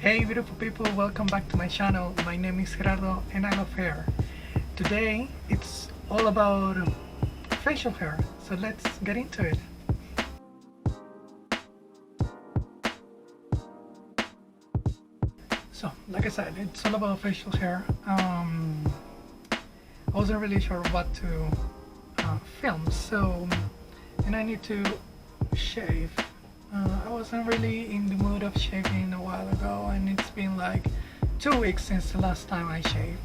Hey beautiful people, welcome back to my channel. My name is Gerardo and I love hair. Today it's all about facial hair, so let's get into it. So like I said, it's all about facial hair. I wasn't really sure what to film, and I need to shave. I wasn't really in the mood of shaving a while ago, and it's been like 2 weeks since the last time I shaved.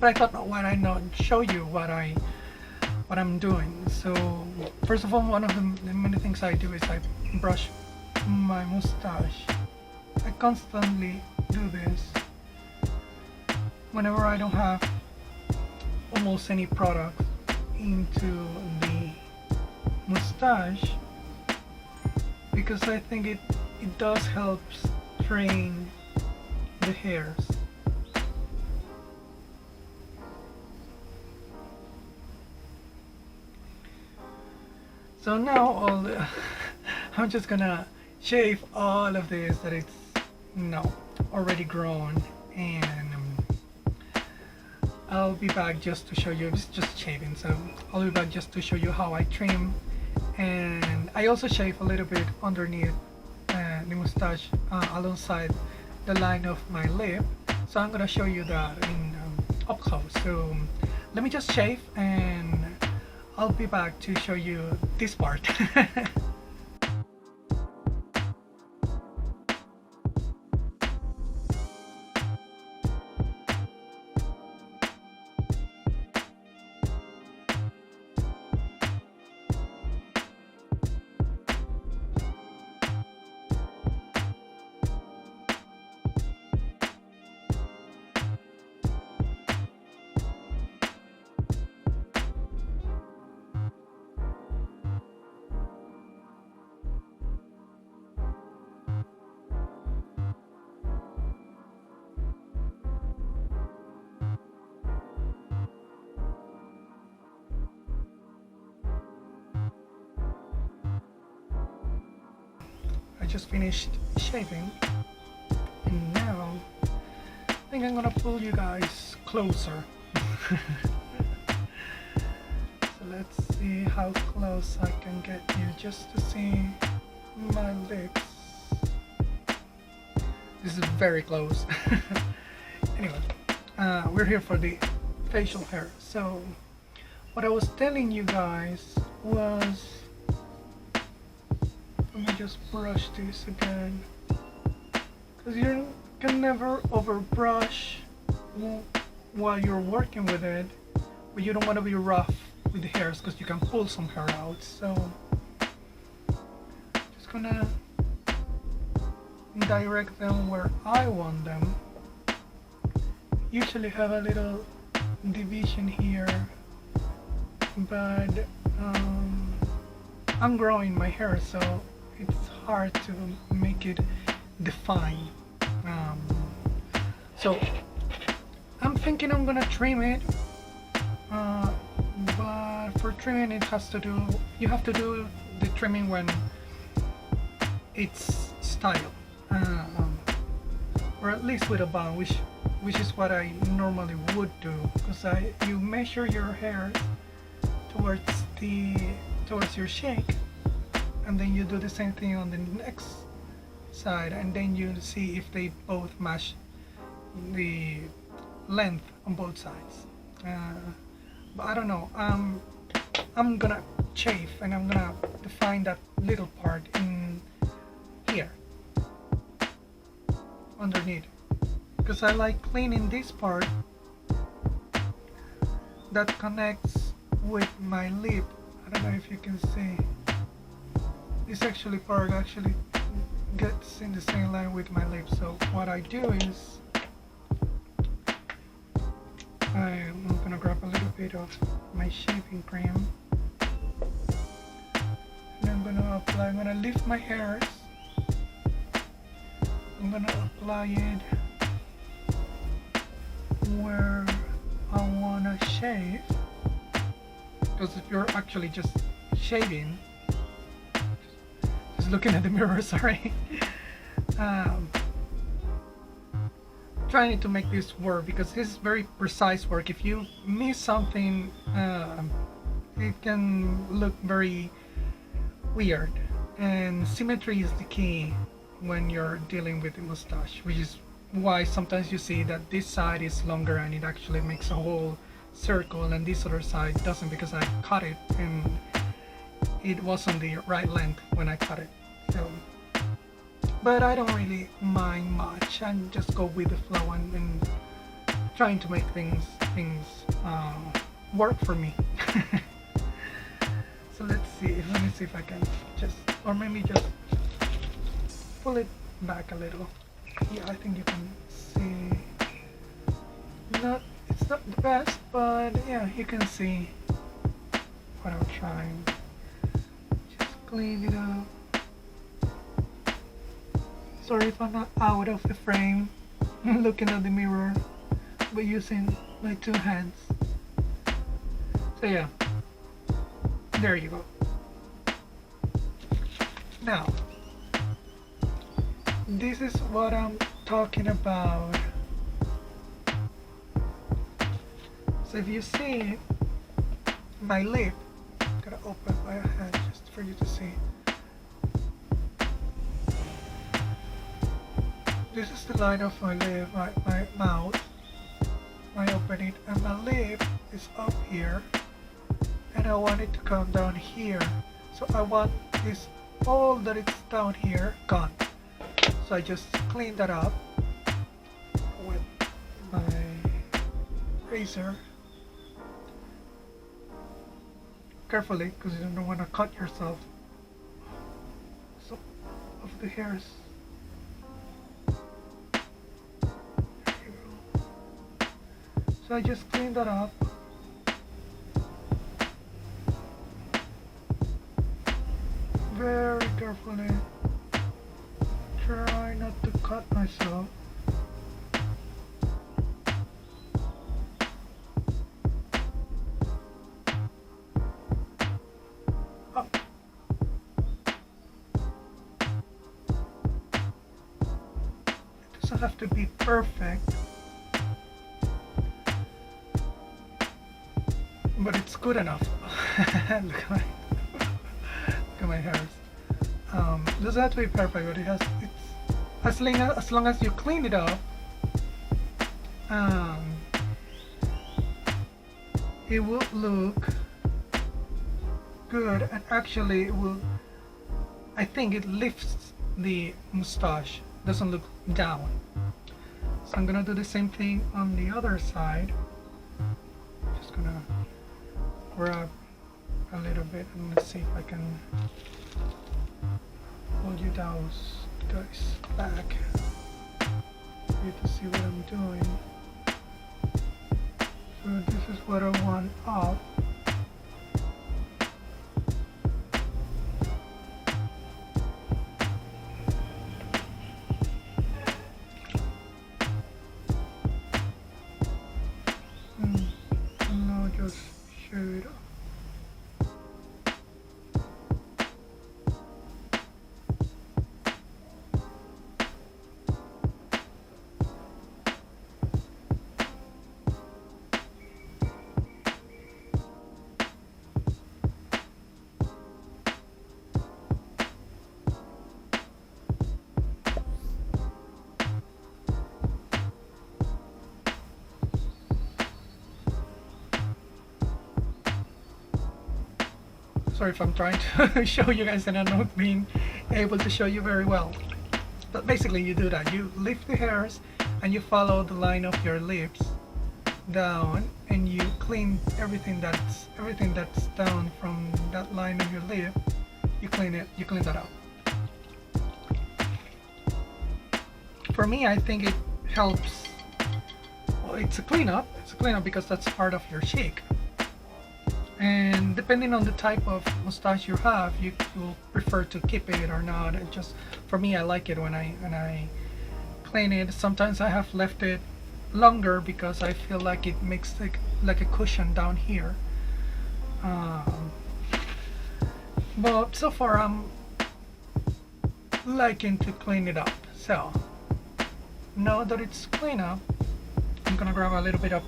But I thought, why not show you what I'm doing? So first of all, one of the many things I do is I brush my mustache. I constantly do this whenever I don't have almost any product into the mustache, because I think it does help train the hairs. So now I'm just gonna shave all of this that it's already grown, and I'll be back just to show you. It's just shaving, so I'll be back just to show you how I trim. And I also shave a little bit underneath the mustache alongside the line of my lip, so I'm gonna show you that in up close. So let me just shave and I'll be back to show you this part. I just finished shaving, and now I think I'm gonna pull you guys closer. So let's see how close I can get you just to see my lips. This is very close. Anyway, we're here for the facial hair. So what I was telling you guys was, let me just brush this again, because you can never over brush while you're working with it, but you don't want to be rough with the hairs because you can pull some hair out. So just gonna direct them where I want them. Usually have a little division here, but I'm growing my hair, so it's hard to make it define. So I'm thinking I'm gonna trim it, but for trimming you have to do the trimming when it's styled, or at least with a bun, which is what I normally would do, because you measure your hair towards your shake, and then you do the same thing on the next side, and then you see if they both match the length on both sides. But I don't know. I'm gonna chafe, and I'm gonna define that little part in here underneath, because I like cleaning this part that connects with my lip. I don't know if you can see. This part actually gets in the same line with my lips. So what I do is I'm gonna grab a little bit of my shaving cream, and I'm gonna lift my hairs. I'm gonna apply it where I wanna shave, because if you're actually just shaving, just looking at the mirror, sorry, um, trying to make this work because this is very precise work. If you miss something, it can look very weird, and symmetry is the key when you're dealing with the mustache, which is why sometimes you see that this side is longer and it actually makes a whole circle and this other side doesn't, because I cut it and it wasn't the right length when I cut it. So, but I don't really mind much. I just go with the flow and trying to make things work for me. So let's see. Let me see if I can just, or maybe just pull it back a little. Yeah, I think you can see. It's not the best, but yeah, you can see what I'm trying. Just clean it up. Sorry if I'm not out of the frame, looking at the mirror, but using my two hands. So yeah, there you go. Now, this is what I'm talking about. So if you see my lip, I'm gonna open my hand just for you to see. This is the line of my lip, my mouth, my opening, and my lip is up here, and I want it to come down here. So I want this, all that it's down here, gone. So I just clean that up with my razor. Carefully, because you don't want to cut yourself. So, of the hairs. There you go. So I just clean that up. Very carefully. Try not to cut myself. Up. It doesn't have to be perfect, but it's good enough. Look at my hairs. It doesn't have to be perfect, but it's as long as you clean it up, it will look good, and actually it will, I think it lifts the mustache, doesn't look down. So I'm gonna do the same thing on the other side. Just gonna grab a little bit and let's see if I can hold you down, guys, back for you to see what I'm doing. So this is what I want up. And now just show it up. Sorry if I'm trying to show you guys and I'm not being able to show you very well. But basically you do that. You lift the hairs and you follow the line of your lips down, and you clean everything that's down from that line of your lip. You clean that up. For me, I think it helps. Well, it's a cleanup because that's part of your cheek. And depending on the type of mustache you have, you will prefer to keep it or not. It just, for me, I like it when I clean it. Sometimes I have left it longer because I feel like it makes like a cushion down here. But so far I'm liking to clean it up. So now that it's clean up, I'm gonna grab a little bit of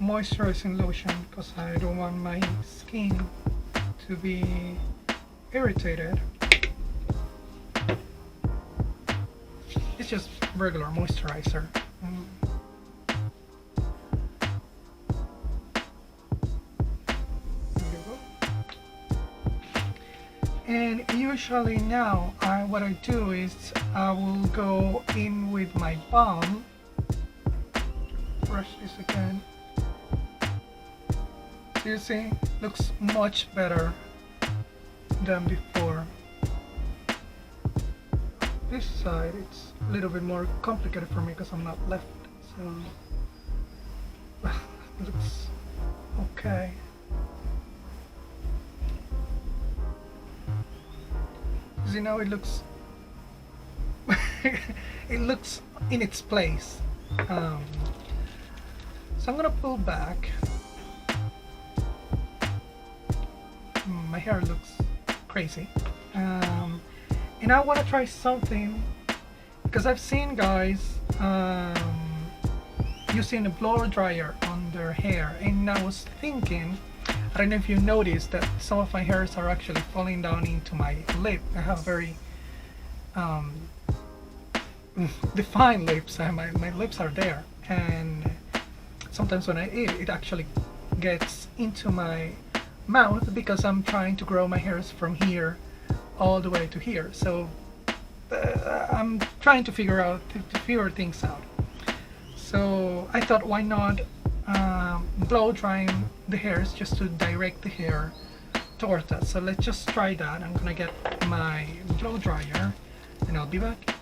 moisturizing lotion because I don't want my skin to be irritated. It's just regular moisturizer. There you go. And usually now what I do is I will go in with my balm, brush this again. So you see, looks much better than before. This side, it's a little bit more complicated for me because I'm not left, so it looks okay. You know, it looks it looks in its place. So I'm gonna pull back. My hair looks crazy. And I want to try something because I've seen guys using a blower dryer on their hair, and I was thinking, I don't know if you noticed that some of my hairs are actually falling down into my lip. I have very defined lips, and my lips are there, and sometimes when I eat it actually gets into my mouth because I'm trying to grow my hairs from here all the way to here. So I'm trying to figure things out. So I thought, why not blow drying the hairs just to direct the hair towards that. So let's just try that. I'm gonna get my blow dryer and I'll be back.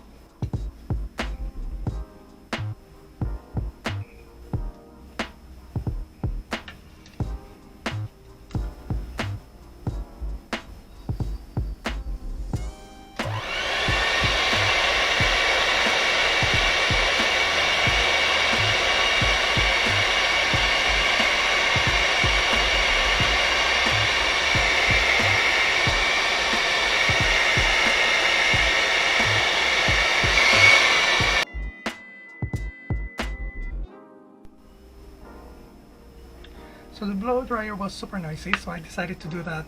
So the blow dryer was super noisy, so I decided to do that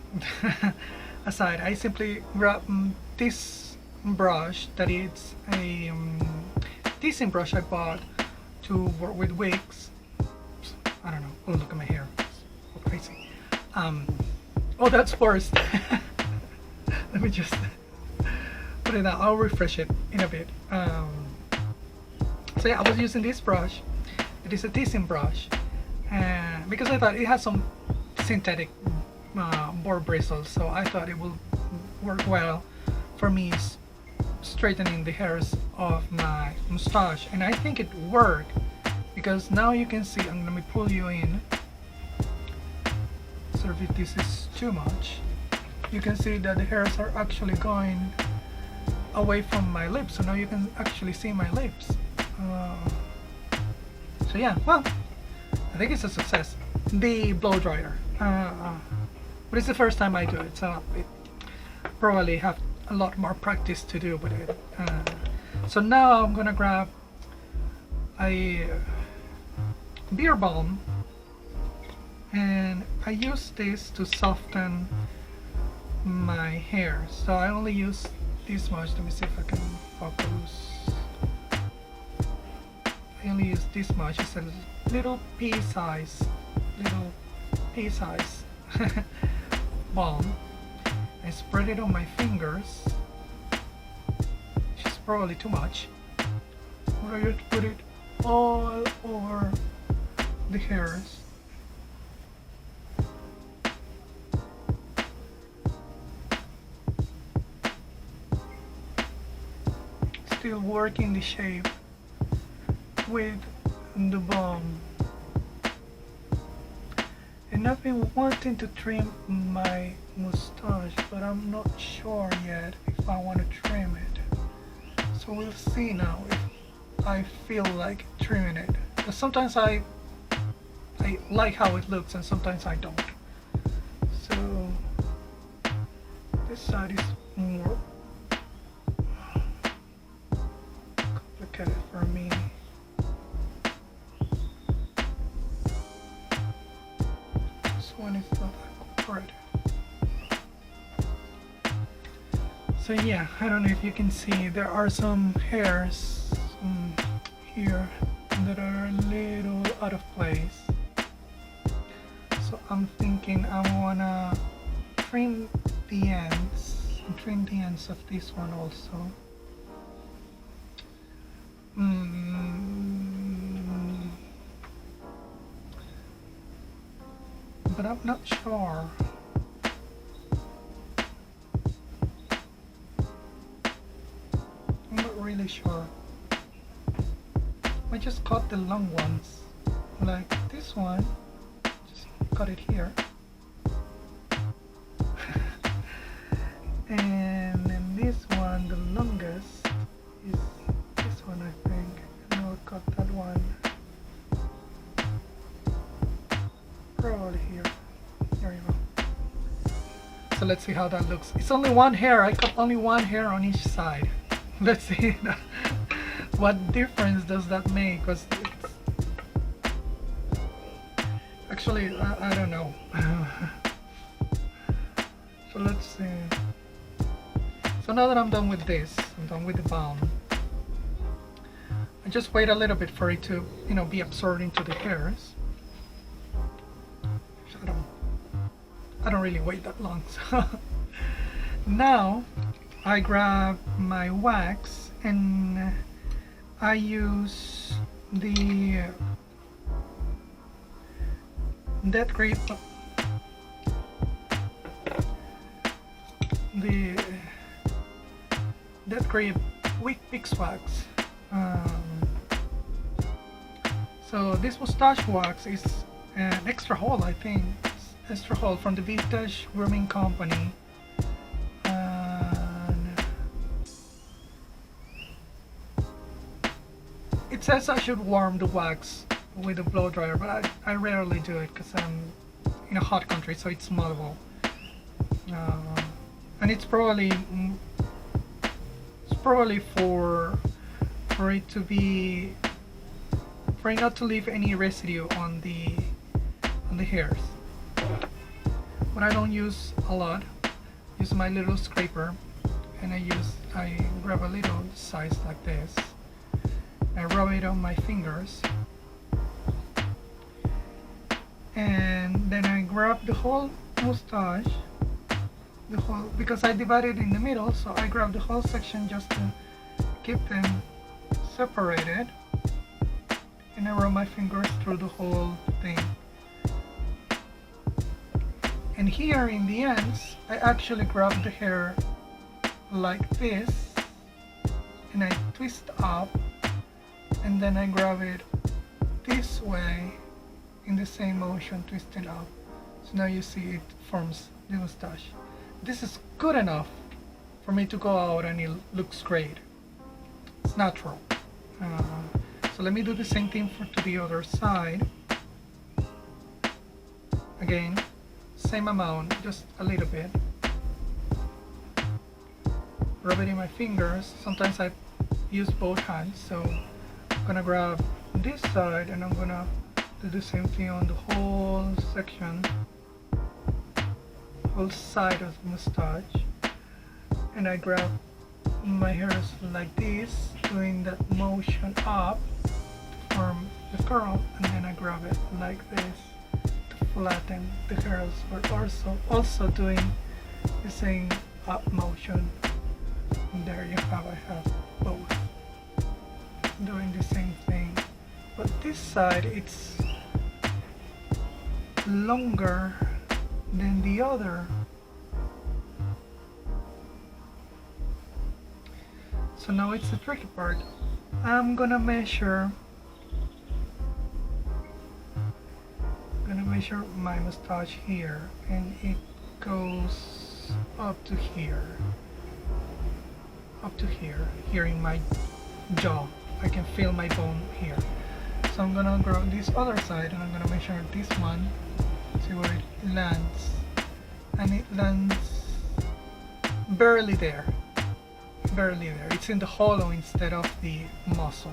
aside. I simply grab this brush, that is a decent brush I bought to work with wigs. I don't know. Oh, look at my hair. It's so crazy. Oh, that's worse. Let me just put it out. I'll refresh it in a bit. So yeah, I was using this brush. It is a decent brush. Because I thought it has some synthetic boar bristles, so I thought it will work well for me straightening the hairs of my mustache, and I think it worked because now you can see, and let me pull you in. So if this is too much, you can see that the hairs are actually going away from my lips, so now you can actually see my lips. So yeah, well, I think it's a success, the blow dryer, but it's the first time I do it, so it probably have a lot more practice to do with it. So now I'm gonna grab a beer balm, and I use this to soften my hair. So I only use this much. Let me see if I can focus. I only use this much. It's a little pea-size balm. I spread it on my fingers, which is probably too much. Or I just put it all over the hairs. Still working the shape with the balm. And I've been wanting to trim my mustache, but I'm not sure yet if I want to trim it. So we'll see now if I feel like trimming it. But sometimes I like how it looks and sometimes I don't. So this side is more for me. This one is not that good. So yeah, I don't know if you can see, there are some hairs here that are a little out of place. So I'm thinking I wanna trim the ends and trim the ends of this one also. But I'm not sure. I'm not really sure. I just cut the long ones, like this one. Just cut it here. And then this one, the longest, is this one, I think. And I'll cut that one probably here. There you go. So let's see how that looks. It's only one hair. I cut only one hair on each side. Let's see what difference does that make, because it's actually I don't know. So let's see. So now that I'm done with this, I'm done with the balm. I just wait a little bit for it to, be absorbed into the hairs. I don't really wait that long. So now I grab my wax and I use the dead grip, with beeswax. So this mustache wax is an extra hold, I think. It's extra hold from the Vintage Grooming Company. It says I should warm the wax with a blow dryer, but I rarely do it because I'm in a hot country, so it's moldable. And it's probably for it to be, for it not to leave any residue on the hairs. But I don't use a lot. Use my little scraper, and I grab a little size like this. I rub it on my fingers, and then I grab the whole mustache, because I divide it in the middle, so I grab the whole section just to keep them separated, and I run my fingers through the whole thing. And here in the ends, I actually grab the hair like this, and I twist up, and then I grab it this way in the same motion, twisting up. So now you see it forms the mustache. This is good enough for me to go out and it looks great. It's natural. So let me do the same thing to the other side. Again, same amount, just a little bit. Rub it in my fingers. Sometimes I use both hands, so I'm gonna grab this side and I'm gonna do the same thing on the whole section, whole side of the mustache. And I grab my hairs like this, doing that motion up to form the curl, and then I grab it like this to flatten the hairs, but also doing the same up motion. And there you have, I have both doing the same thing, but this side it's longer than the other. So now it's the tricky part. I'm gonna measure my mustache here, and it goes up to here, here in my jaw. I can feel my bone here. So I'm gonna grab this other side and I'm gonna measure this one, see where it lands, and it lands barely there. It's in the hollow instead of the muscle.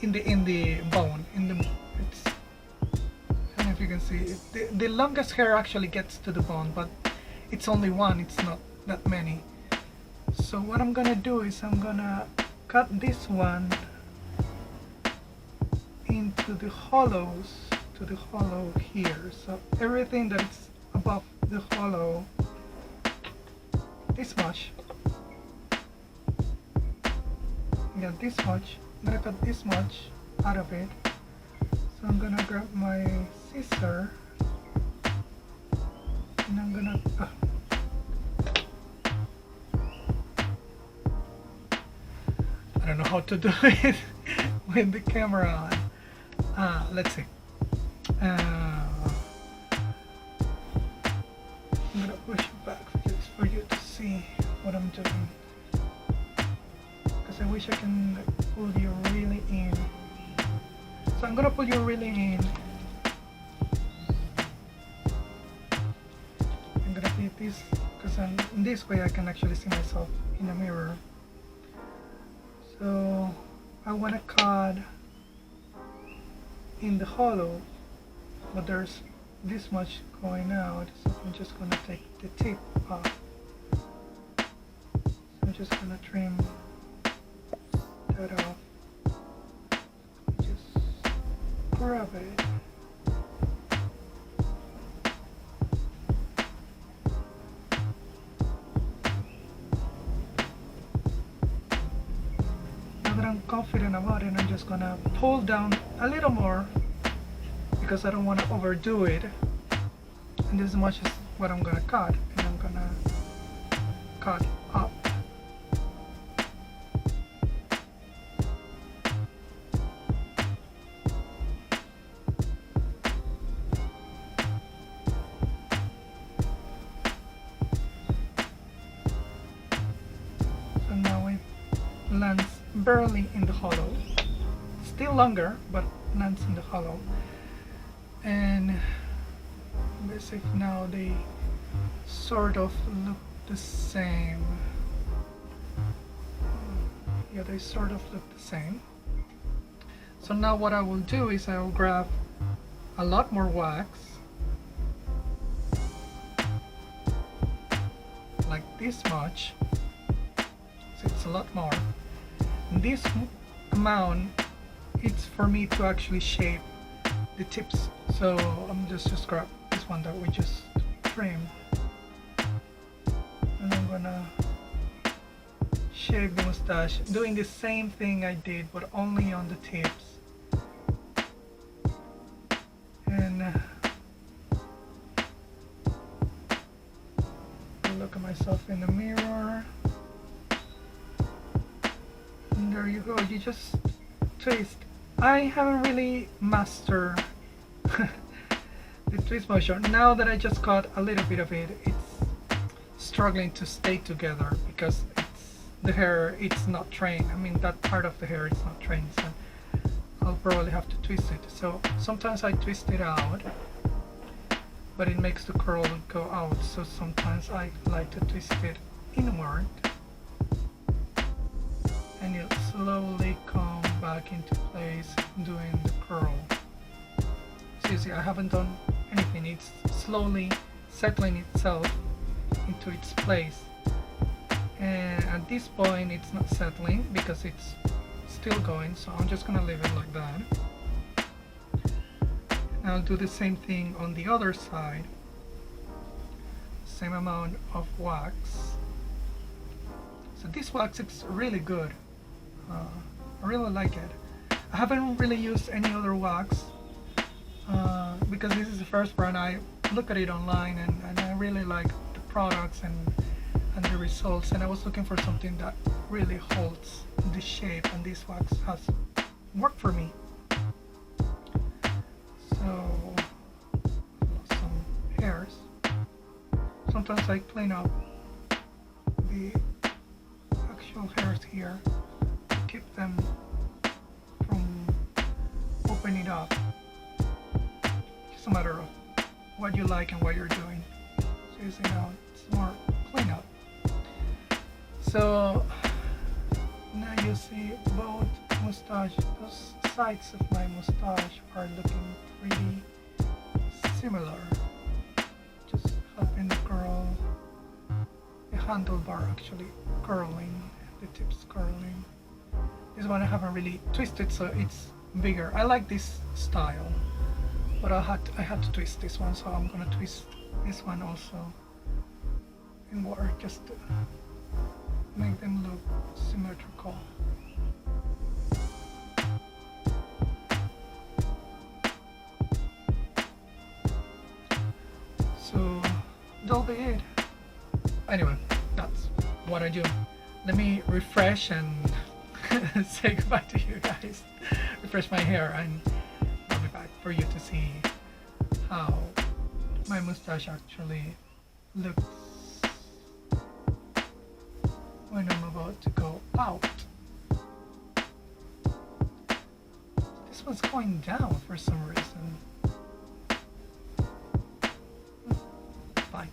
in the bone. It's, I don't know if you can see it. The longest hair actually gets to the bone, but it's only one. It's not that many. So what I'm gonna do is I'm gonna cut this one into the hollows, to the hollow here. So everything that's above the hollow, this much. Yeah, this much. I'm gonna cut this much out of it. So I'm gonna grab my scissor and I'm gonna I don't know how to do it with the camera on. Let's see. I'm gonna push it back just for you to see what I'm doing. Because I wish I can pull you really in. So I'm gonna pull you really in. I'm gonna do this because in this way I can actually see myself in a mirror. So I want to cut in the hollow, but there's this much going out, so I'm just going to take the tip off. So I'm just going to trim that off. Just grab it. I'm confident about it, I'm just gonna pull down a little more because I don't want to overdo it, and this much is what I'm gonna cut, and I'm gonna cut up. So now it lands barely in the hollow, still longer but lands in the hollow, and let's see if now they sort of look the same. Yeah, they sort of look the same. So now what I will do is I will grab a lot more wax, like this much, so it's a lot more. This amount, it's for me to actually shape the tips. So I'm just grab this one that we just trimmed, and I'm gonna shape the mustache, doing the same thing I did but only on the tips. And I look at myself in the mirror. And there you go, you just twist. I haven't really mastered the twist motion. Now that I just cut a little bit of it, it's struggling to stay together because the hair, it's not trained. I mean, that part of the hair is not trained, so I'll probably have to twist it. So sometimes I twist it out, but it makes the curl go out. So sometimes I like to twist it inward, and it'll slowly come back into place doing the curl. So you see, I haven't done anything. It's slowly settling itself into its place. And at this point it's not settling because it's still going, so I'm just gonna leave it like that. And I'll do the same thing on the other side. Same amount of wax. So this wax is really good. I really like it. I haven't really used any other wax because this is the first brand. I look at it online and I really like the products and the results, and I was looking for something that really holds the shape, and this wax has worked for me. So some hairs. Sometimes I clean up the actual hairs here to keep them from opening up. It's a matter of what you like and what you're doing. So you see now it's more cleanup. So now you see both mustache, those sides of my mustache are looking pretty similar. Just helping the curl, the handlebar actually curling, the tips curling. This one I haven't really twisted, so it's bigger. I like this style, but I had to twist this one, so I'm gonna twist this one also in water just to make them look symmetrical. So that'll be it. Anyway, that's what I do. Let me refresh and say goodbye to you guys. Refresh my hair, and I'll be back for you to see how my mustache actually looks when I'm about to go out. This one's going down for some reason. Fine.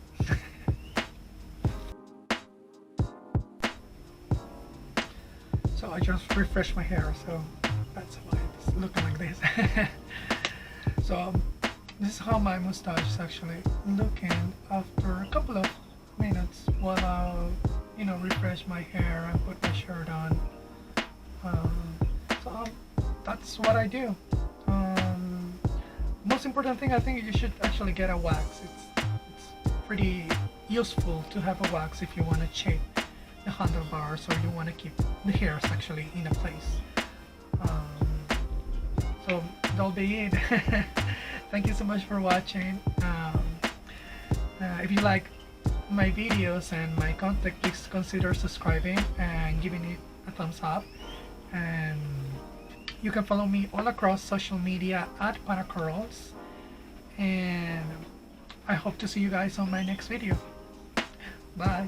So I just refreshed my hair, so that's why it's looking like this. So this is how my mustache is actually looking after a couple of minutes while I, refresh my hair and put my shirt on. So that's what I do. Most important thing, I think you should actually get a wax. It's pretty useful to have a wax if you want to shape the handlebars or you want to keep the hairs actually in a place. So that'll be it. Thank you so much for watching. If you like my videos and my content, please consider subscribing and giving it a thumbs up. And you can follow me all across social media at PanaCurls. And I hope to see you guys on my next video. Bye.